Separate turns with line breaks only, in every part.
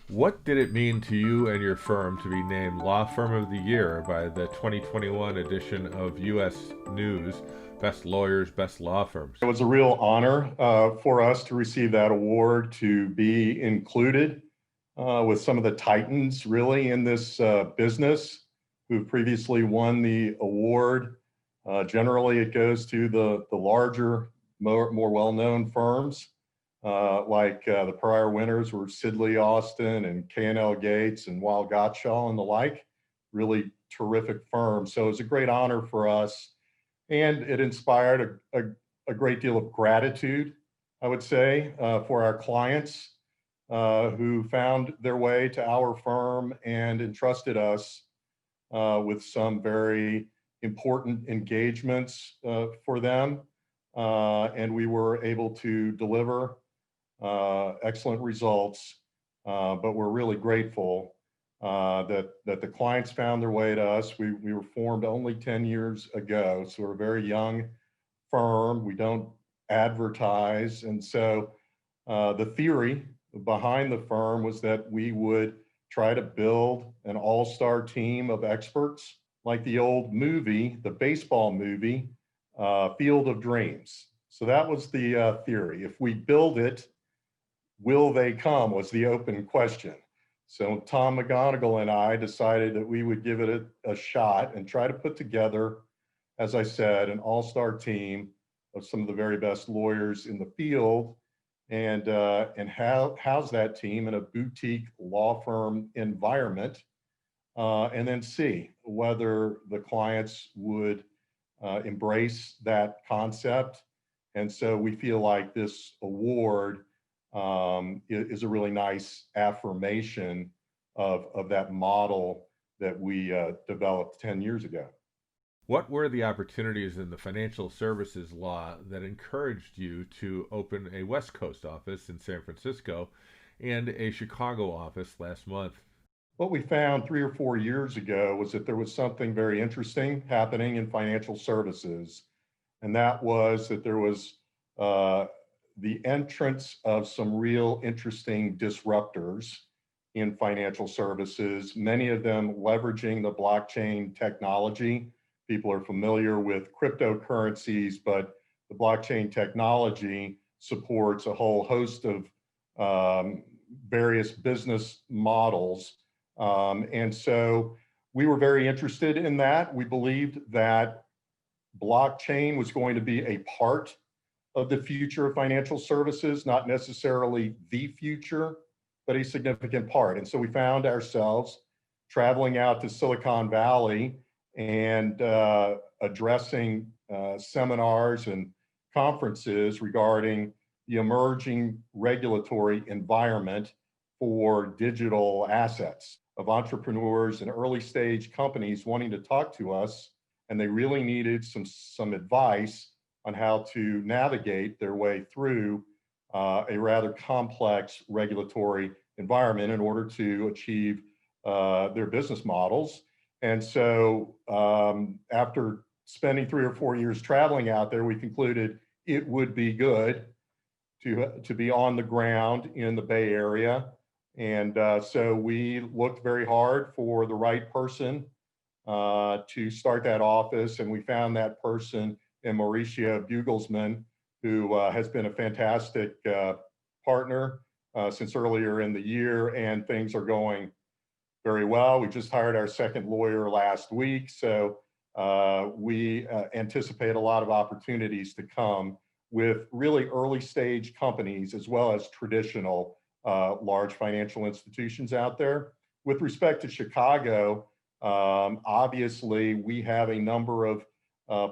What did it mean to you and your firm to be named Law Firm of the Year by the 2021 edition of U.S. News Best Lawyers, Best Law Firms?
It was a real honor for us to receive that award, to be included with some of the titans really in this business who've previously won the award. Generally, it goes to the larger, more well-known firms, like the prior winners were Sidley Austin and K&L Gates and Weil Gotshal and the like. Really terrific firms. So it was a great honor for us, and it inspired a great deal of gratitude, I would say, for our clients who found their way to our firm and entrusted us with some very important engagements for them. And we were able to deliver excellent results, but we're really grateful that the clients found their way to us. We were formed only 10 years ago, so we're a very young firm. We don't advertise. And so the theory behind the firm was that we would try to build an all-star team of experts, like the old movie, the baseball movie, Field of Dreams. So that was the theory. If we build it, will they come, was the open question. So Tom McGonigle and I decided that we would give it a shot and try to put together, as I said, an all-star team of some of the very best lawyers in the field, and house that team in a boutique law firm environment, and then see whether the clients would embrace that concept. And so we feel like this award is a really nice affirmation of that model that we developed 10 years ago.
What were the opportunities in the financial services law that encouraged you to open a West Coast office in San Francisco and a Chicago office last month?
What we found 3 or 4 years ago was that there was something very interesting happening in financial services, and that was that there was the entrance of some real interesting disruptors in financial services, many of them leveraging the blockchain technology. People are familiar with cryptocurrencies, but the blockchain technology supports a whole host of various business models. And so we were very interested in that. We believed that blockchain was going to be a part of the future of financial services, not necessarily the future, but a significant part. And so we found ourselves traveling out to Silicon Valley and addressing seminars and conferences regarding the emerging regulatory environment for digital assets, of entrepreneurs and early stage companies wanting to talk to us, and they really needed some advice on how to navigate their way through a rather complex regulatory environment in order to achieve their business models. And so after spending 3 or 4 years traveling out there, we concluded it would be good to be on the ground in the Bay Area. And so we looked very hard for the right person to start that office, and we found that person in Mauricio Bugelsman, who has been a fantastic partner since earlier in the year, and things are going very well. We just hired our second lawyer last week, so we anticipate a lot of opportunities to come with really early stage companies as well as traditional large financial institutions out there. With respect to Chicago, obviously we have a number of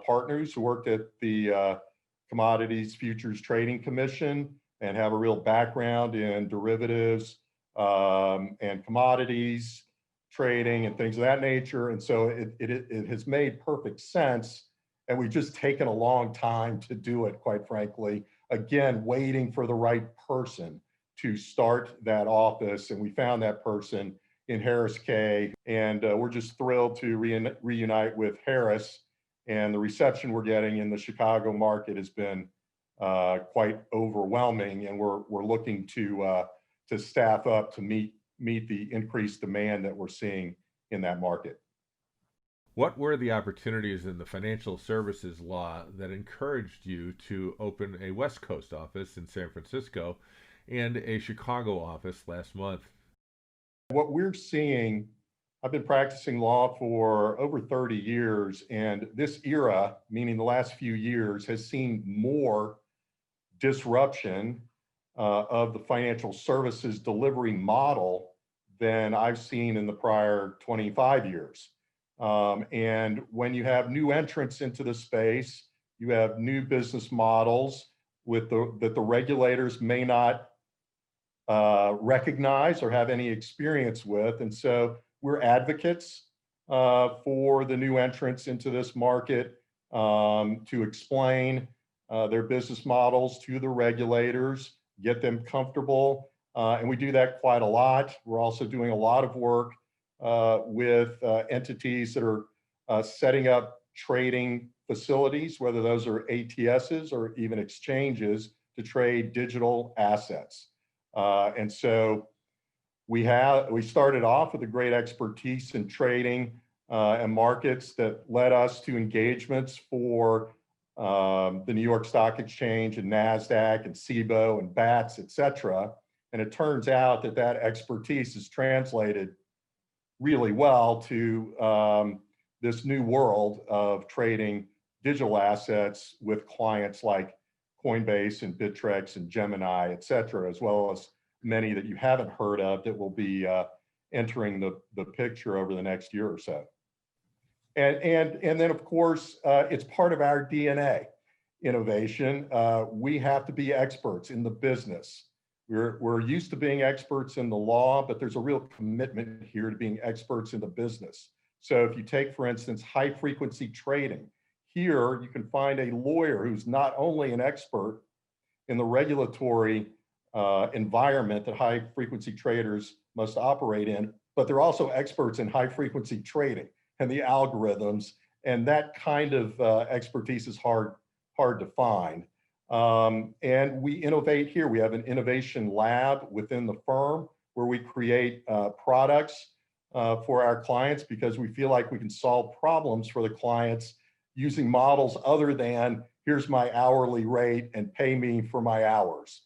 partners who worked at the Commodities Futures Trading Commission and have a real background in derivatives and commodities trading and things of that nature. And so it has made perfect sense. And we've just taken a long time to do it, quite frankly. Again, waiting for the right person to start that office. And we found that person in Harris Kay. And we're just thrilled to reunite with Harris. And the reception we're getting in the Chicago market has been quite overwhelming. And we're looking to staff up to meet meet the increased demand that we're seeing in that market.
What were the opportunities in the financial services law that encouraged you to open a West Coast office in San Francisco and a Chicago office last month?
What we're seeing, I've been practicing law for over 30 years, and this era, meaning the last few years, has seen more disruption of the financial services delivery model than I've seen in the prior 25 years. And when you have new entrants into the space, you have new business models that the regulators may not recognize or have any experience with. And so we're advocates for the new entrants into this market to explain their business models to the regulators, get them comfortable. And we do that quite a lot. We're also doing a lot of work with entities that are setting up trading facilities, whether those are ATSs or even exchanges, to trade digital assets. And so we started off with a great expertise in trading and markets that led us to engagements for the New York Stock Exchange and NASDAQ and SIBO and BATS, et cetera. And it turns out that that expertise is translated really well to this new world of trading digital assets with clients like Coinbase and Bittrex and Gemini, et cetera, as well as many that you haven't heard of that will be entering the picture over the next year or so. And then, of course, it's part of our DNA, innovation. We have to be experts in the business. We're used to being experts in the law, but there's a real commitment here to being experts in the business. So if you take, for instance, high frequency trading, here you can find a lawyer who's not only an expert in the regulatory environment that high frequency traders must operate in, but they're also experts in high frequency trading and the algorithms, and that kind of expertise is hard to find. And we innovate here. We have an innovation lab within the firm where we create products for our clients because we feel like we can solve problems for the clients using models other than here's my hourly rate and pay me for my hours.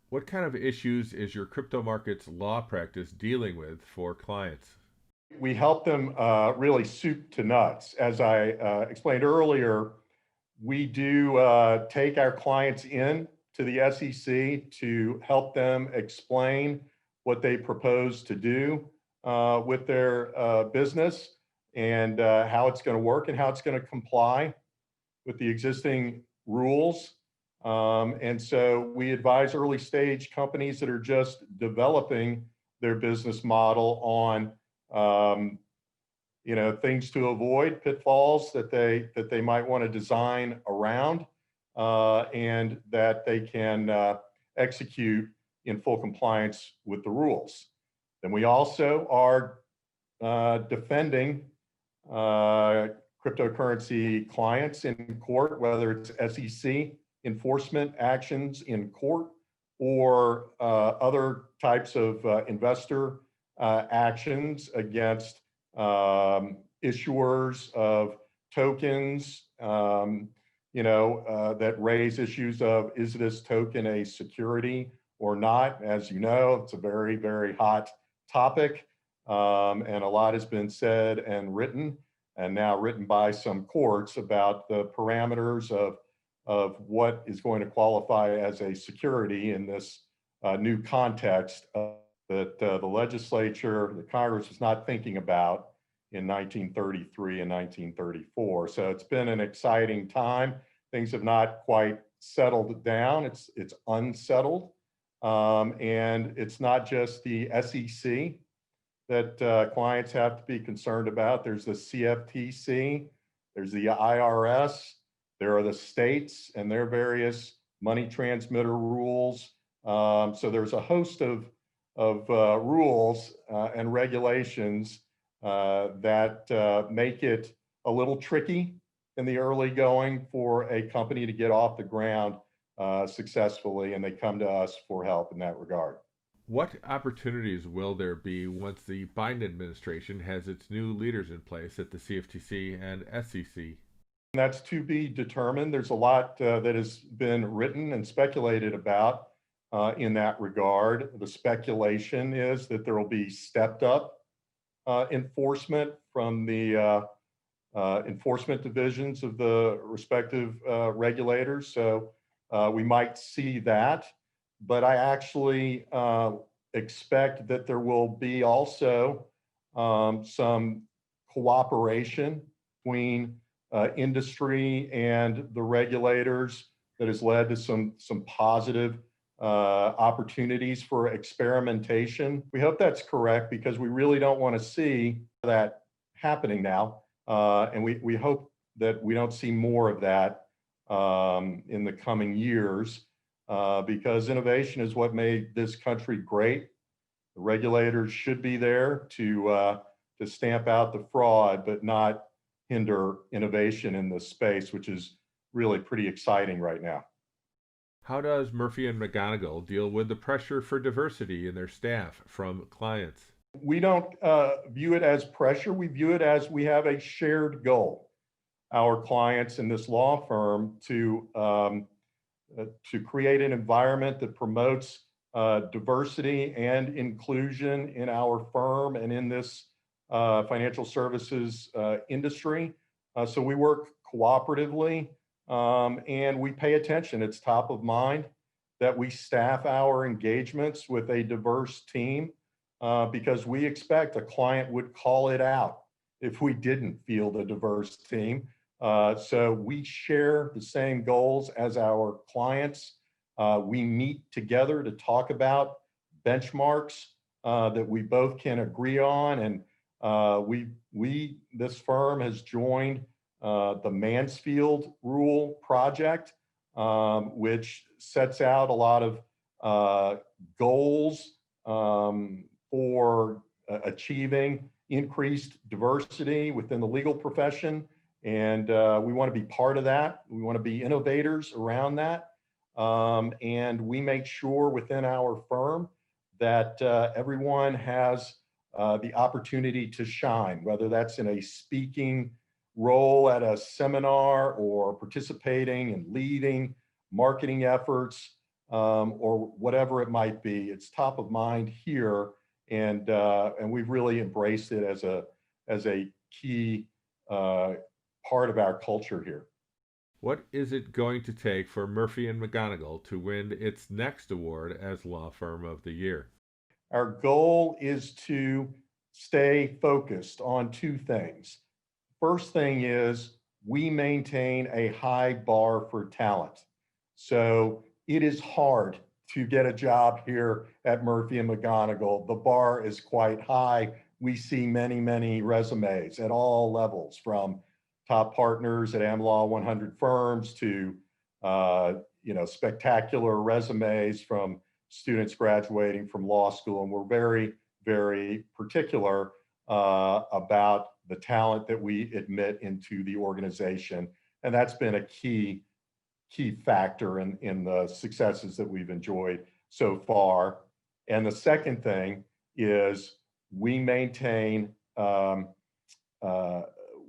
What kind of issues is your crypto markets law practice dealing with for clients?
We help them really soup to nuts. As I explained earlier, we do take our clients in to the SEC to help them explain what they propose to do with their business and how it's going to work and how it's going to comply with the existing rules. And so we advise early stage companies that are just developing their business model on things to avoid, pitfalls that they might want to design around, and that they can execute in full compliance with the rules. Then we also are defending cryptocurrency clients in court, whether it's SEC enforcement actions in court or other types of investor actions against issuers of tokens, that raise issues of, is this token a security or not? As you know, it's a very, very hot topic, and a lot has been said and written, and now written by some courts about the parameters of what is going to qualify as a security in this new context that the legislature, the Congress was not thinking about in 1933 and 1934. So it's been an exciting time. Things have not quite settled down. It's unsettled. And it's not just the SEC that clients have to be concerned about. There's the CFTC, there's the IRS, there are the states and their various money transmitter rules. So there's a host of rules and regulations that make it a little tricky in the early going for a company to get off the ground successfully, and they come to us for help in that regard.
What opportunities will there be once the Biden administration has its new leaders in place at the CFTC and SEC?
That's to be determined. There's a lot that has been written and speculated about in that regard. The speculation is that there will be stepped up enforcement from the enforcement divisions of the respective regulators. So we might see that, but I actually expect that there will be also some cooperation between industry and the regulators that has led to some positive opportunities for experimentation. We hope that's correct because we really don't want to see that happening now. And we hope that we don't see more of that in the coming years because innovation is what made this country great. The regulators should be there to stamp out the fraud, but not hinder innovation in this space, which is really pretty exciting right now.
How does Murphy and McGonigle deal with the pressure for diversity in their staff from clients?
We don't view it as pressure. We view it as we have a shared goal. Our clients in this law firm to create an environment that promotes diversity and inclusion in our firm and in this financial services industry. So we work cooperatively and we pay attention. It's top of mind that we staff our engagements with a diverse team because we expect a client would call it out if we didn't field a diverse team. So we share the same goals as our clients. We meet together to talk about benchmarks that we both can agree on. And this firm has joined the Mansfield Rule Project, which sets out a lot of goals for achieving increased diversity within the legal profession. And we want to be part of that. We want to be innovators around that. And we make sure within our firm that everyone has the opportunity to shine, whether that's in a speaking role at a seminar or participating and leading marketing efforts or whatever it might be. It's top of mind here, and we've really embraced it as a key part of our culture here.
What is it going to take for Murphy and McGonigle to win its next award as Law Firm of the Year?
Our goal is to stay focused on two things. First thing is we maintain a high bar for talent. So it is hard to get a job here at Murphy and McGonigle. The bar is quite high. We see many, many resumes at all levels, from top partners at AmLaw 100 firms to spectacular resumes from students graduating from law school. And we're very, very particular about the talent that we admit into the organization. And that's been a key factor in the successes that we've enjoyed so far. And the second thing is we maintain,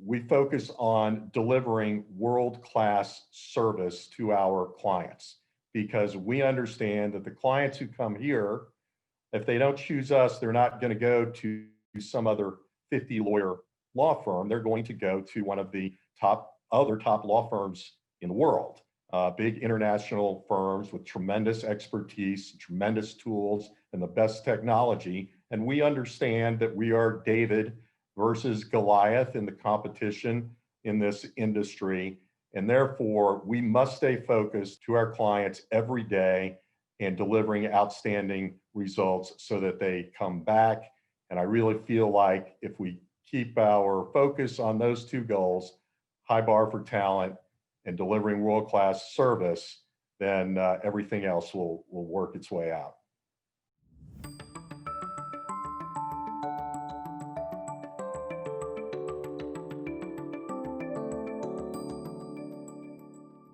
we focus on delivering world-class service to our clients, because we understand that the clients who come here, if they don't choose us, they're not going to go to some other 50 lawyer law firm. They're going to go to one of the other top law firms in the world, big international firms with tremendous expertise, tremendous tools, and the best technology. And we understand that we are David versus Goliath in the competition in this industry. And therefore, we must stay focused to our clients every day and delivering outstanding results so that they come back. And I really feel like if we keep our focus on those two goals, high bar for talent and delivering world-class service, then everything else will work its way out.